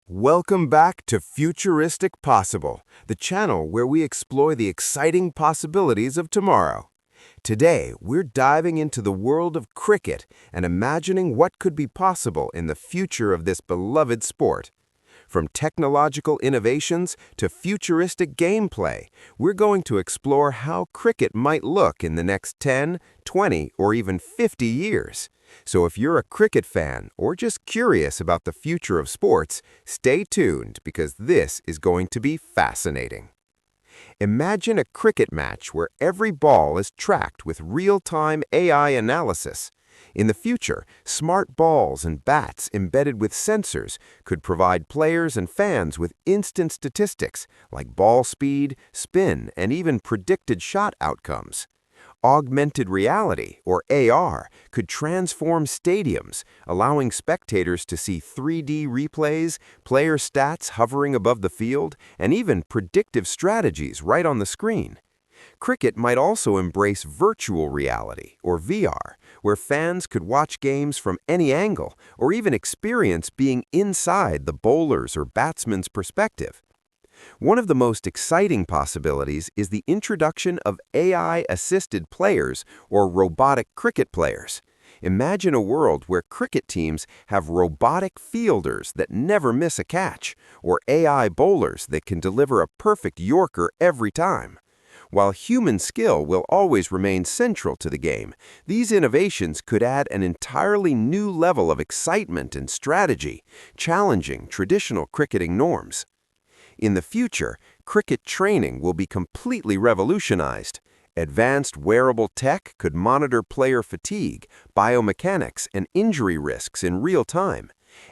Welcome back to Futuristic Possible, the channel where we explore the exciting possibilities of tomorrow. Today, we're diving into the world of cricket and imagining what could be possible in the future of this beloved sport. From technological innovations to futuristic gameplay, we're going to explore how cricket might look in the next 10, 20, or even 50 years. So if you're a cricket fan or just curious about the future of sports, stay tuned because this is going to be fascinating. Imagine a cricket match where every ball is tracked with real-time AI analysis. In the future, smart balls and bats embedded with sensors could provide players and fans with instant statistics like ball speed, spin, and even predicted shot outcomes. Augmented reality, or AR, could transform stadiums, allowing spectators to see 3D replays, player stats hovering above the field, and even predictive strategies right on the screen. Cricket might also embrace virtual reality, or VR, where fans could watch games from any angle or even experience being inside the bowler's or batsman's perspective. One of the most exciting possibilities is the introduction of AI-assisted players or robotic cricket players. Imagine a world where cricket teams have robotic fielders that never miss a catch, or AI bowlers that can deliver a perfect Yorker every time. While human skill will always remain central to the game, these innovations could add an entirely new level of excitement and strategy, challenging traditional cricketing norms. In the future, cricket training will be completely revolutionized. Advanced wearable tech could monitor player fatigue, biomechanics, and injury risks in real time.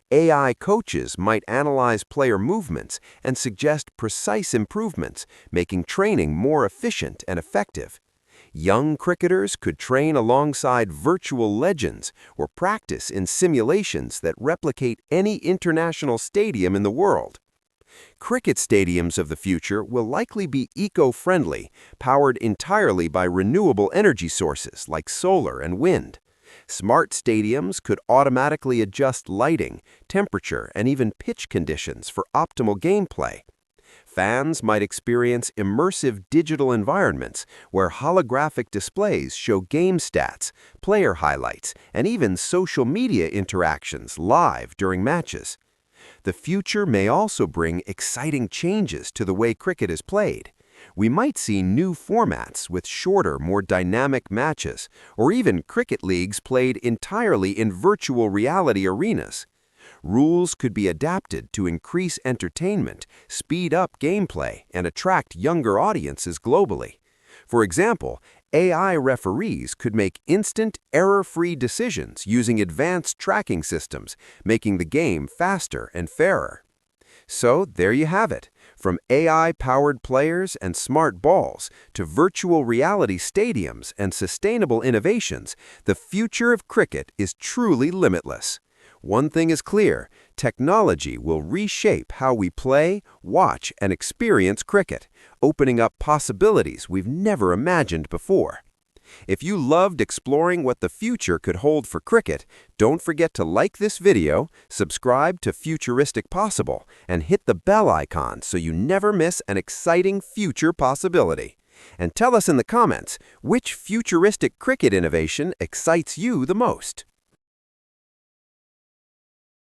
AI coaches might analyze player movements and suggest precise improvements, making training more efficient and effective. Young cricketers could train alongside virtual legends or practice in simulations that replicate any international stadium in the world. Cricket stadiums of the future will likely be eco-friendly, powered entirely by renewable energy sources like solar and wind. Smart stadiums could automatically adjust lighting, temperature, and even pitch conditions for optimal gameplay. Fans might experience immersive digital environments where holographic displays show game stats, player highlights, and even social media interactions live during matches. The future may also bring exciting changes to the way cricket is played. We might see new formats with shorter, more dynamic matches, or even cricket leagues played entirely in virtual reality arenas. Rules could be adapted to increase entertainment, speed up gameplay, and attract younger audiences globally. For example, AI referees could make instant, error-free decisions using advanced tracking systems, making the game faster and fairer. So there you have it. From AI-powered players and smart balls to virtual reality stadiums and sustainable innovations, the future of cricket is truly limitless. One thing is clear, technology will reshape how we play, watch, and experience cricket, opening up possibilities we've never imagined before. If you loved exploring what the future could hold for cricket, don't forget to like this video, subscribe to Futuristic Possible, and hit the bell icon so you never miss an exciting future possibility. And tell us in the comments, which futuristic cricket innovation excites you the most?